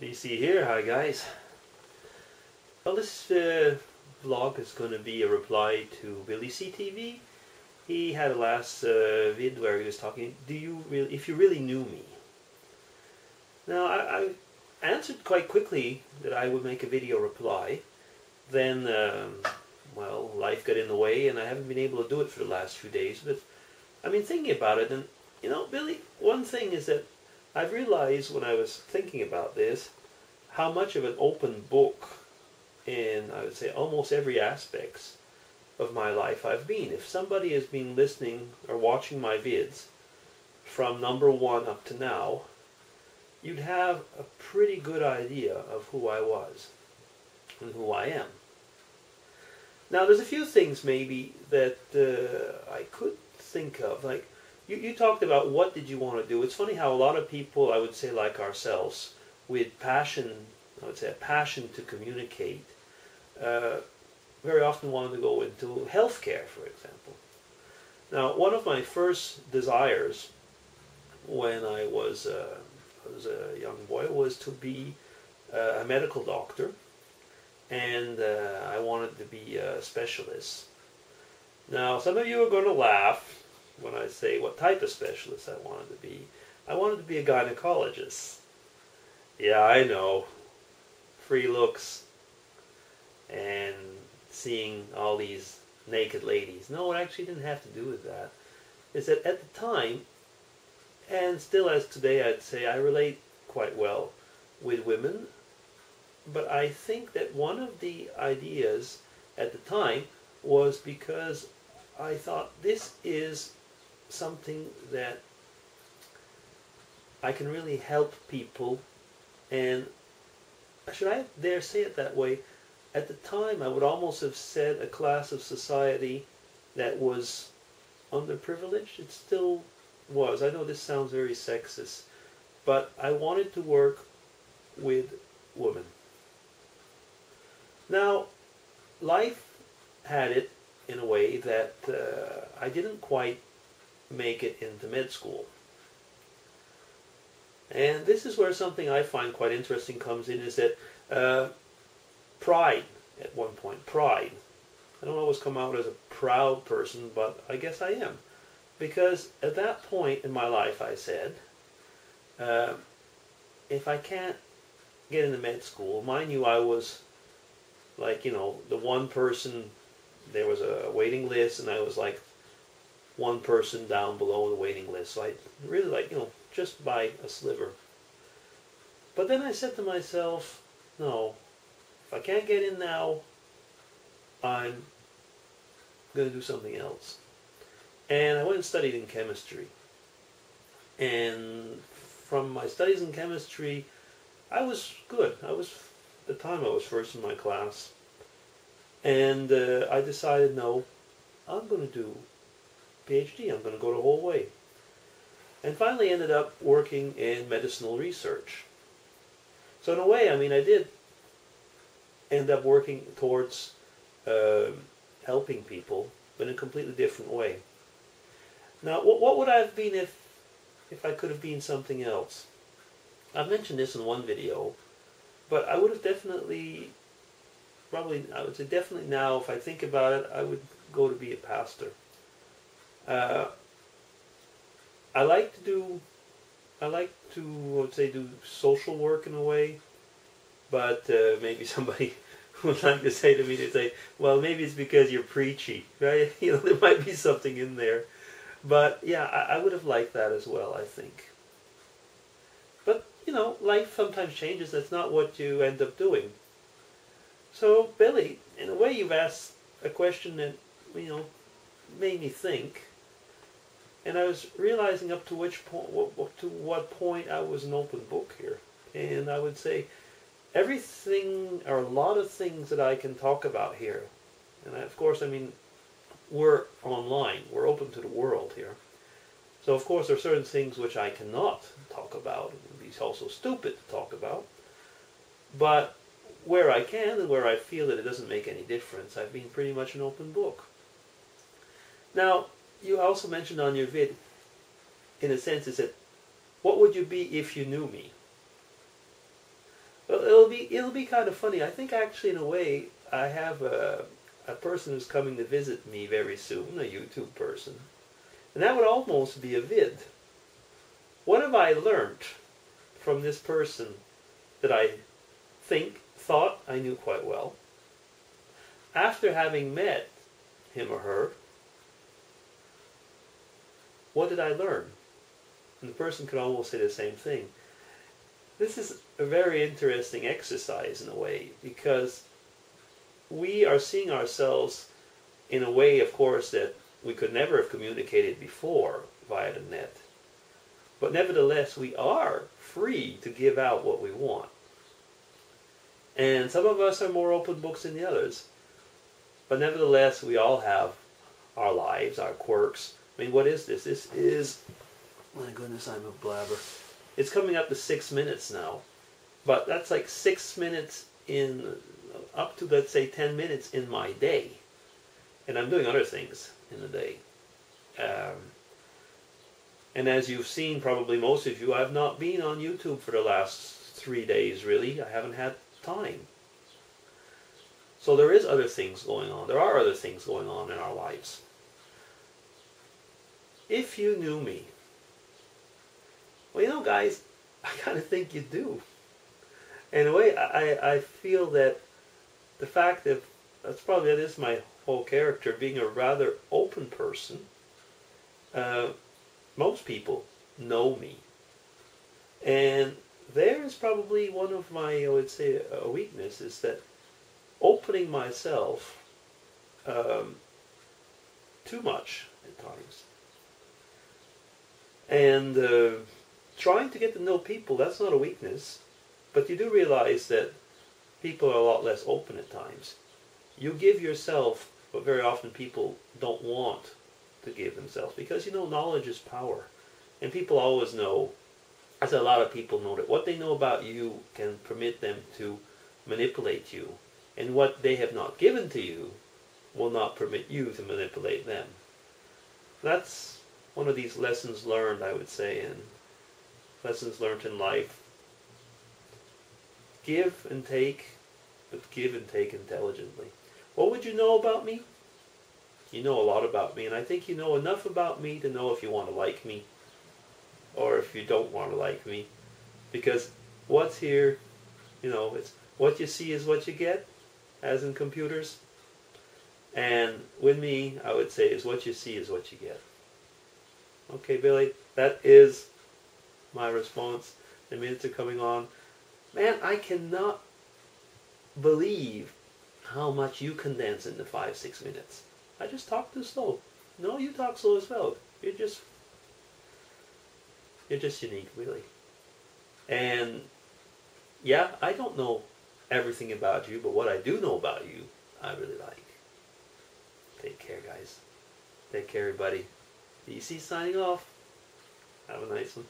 DC here, hi guys. Well, this vlog is going to be a reply to BillyCtv. He had a last vid where he was talking, if you really knew me. Now, I answered quite quickly that I would make a video reply. Then, well, life got in the way and I haven't been able to do it for the last few days. But I've been thinking about it, and you know, Billy, one thing is that I've realized when I was thinking about this, how much of an open book in, I would say, almost every aspect of my life I've been. If somebody has been listening or watching my vids from #1 up to now, you'd have a pretty good idea of who I was and who I am. Now, there's a few things maybe that I could think of. Like, you talked about what did you want to do. It's funny how a lot of people, I would say like ourselves, with passion, I would say a passion to communicate, very often wanted to go into healthcare, for example. Now, one of my first desires when I was a young boy was to be a medical doctor, and I wanted to be a specialist. Now, some of you are going to laugh when I say what type of specialist I wanted to be. I wanted to be a gynecologist. Yeah, I know. Free looks and seeing all these naked ladies. No, it actually didn't have to do with that. It's that at the time, and still as today, I'd say I relate quite well with women. But I think that one of the ideas at the time was because I thought this is something that I can really help people, and should I dare say it that way, at the time I would almost have said a class of society that was underprivileged. It still was. I know this sounds very sexist, but I wanted to work with women. Now, life had it in a way that I didn't quite make it into med school. And this is where something I find quite interesting comes in, is that pride, at one point, pride. I don't always come out as a proud person, but I guess I am. Because at that point in my life, I said, if I can't get into med school, mind you, I was like, you know, the one person, there was a waiting list, and I was like one person down below the waiting list. So I really, like, you know, just by a sliver. But then I said to myself, no, if I can't get in now, I'm going to do something else. And I went and studied in chemistry. And from my studies in chemistry, I was good. At the time I was first in my class. And I decided, no, I'm going to do PhD. I'm going to go the whole way. And finally ended up working in medicinal research. So in a way, I mean, I did end up working towards helping people, but in a completely different way. Now, what would I have been if I could have been something else? I've mentioned this in one video, but I would have definitely, probably, I would say definitely now, if I think about it, I would go to be a pastor. I like to, I would say, do social work in a way, but maybe somebody would like to say to me, they say, well, maybe it's because you're preachy, right? You know, there might be something in there. But yeah, I would have liked that as well, I think. But, you know, life sometimes changes. That's not what you end up doing. So, Billy, in a way you've asked a question that, you know, made me think. And I was realizing up to what point I was an open book here. And I would say everything, or a lot of things that I can talk about here. And of course, I mean, we're online. We're open to the world here. So of course there are certain things which I cannot talk about. It would be also stupid to talk about. But where I can and where I feel that it doesn't make any difference, I've been pretty much an open book. Now, you also mentioned on your vid, in a sense, is that what would you be if you knew me? it'll be kind of funny. I think actually in a way I have a person who's coming to visit me very soon, a YouTube person, and that would almost be a vid. What have I learned from this person that I thought I knew quite well? After having met him or her, what did I learn? And the person could almost say the same thing. This is a very interesting exercise in a way, because we are seeing ourselves in a way, of course, that we could never have communicated before via the net. But nevertheless, we are free to give out what we want. And some of us are more open books than the others. But nevertheless, we all have our lives, our quirks. I mean, what is this? This is, my goodness, I'm a blabber. It's coming up to 6 minutes now. But that's like 6 minutes in, up to, let's say, 10 minutes in my day. And I'm doing other things in the day. And as you've seen, probably most of you, I've not been on YouTube for the last 3 days, really. I haven't had time. So there is other things going on. There are other things going on in our lives. If you knew me, well, you know, guys, I kind of think you do. In a way, I feel that the fact that that is my whole character, being a rather open person. Most people know me. And there is probably one of my, I would say, a weakness, is that opening myself too much at times. And trying to get to know people, that's not a weakness. But you do realize that people are a lot less open at times. You give yourself, but very often people don't want to give themselves, because, you know, knowledge is power. And people always know, as a lot of people know, that what they know about you can permit them to manipulate you. And what they have not given to you will not permit you to manipulate them. That's one of these lessons learned, I would say, and lessons learned in life. Give and take, but give and take intelligently. What would you know about me? You know a lot about me, and I think you know enough about me to know if you want to like me or if you don't want to like me. Because what's here, you know, it's what you see is what you get, as in computers. And with me, I would say, is what you see is what you get. Okay, Billy, that is my response. The minutes are coming on. Man, I cannot believe how much you condense into 5-6 minutes. I just talk too slow. No, you talk slow as well. You're just unique, really. And yeah, I don't know everything about you, but what I do know about you, I really like. Take care, guys. Take care, everybody. BC signing off. Have a nice one.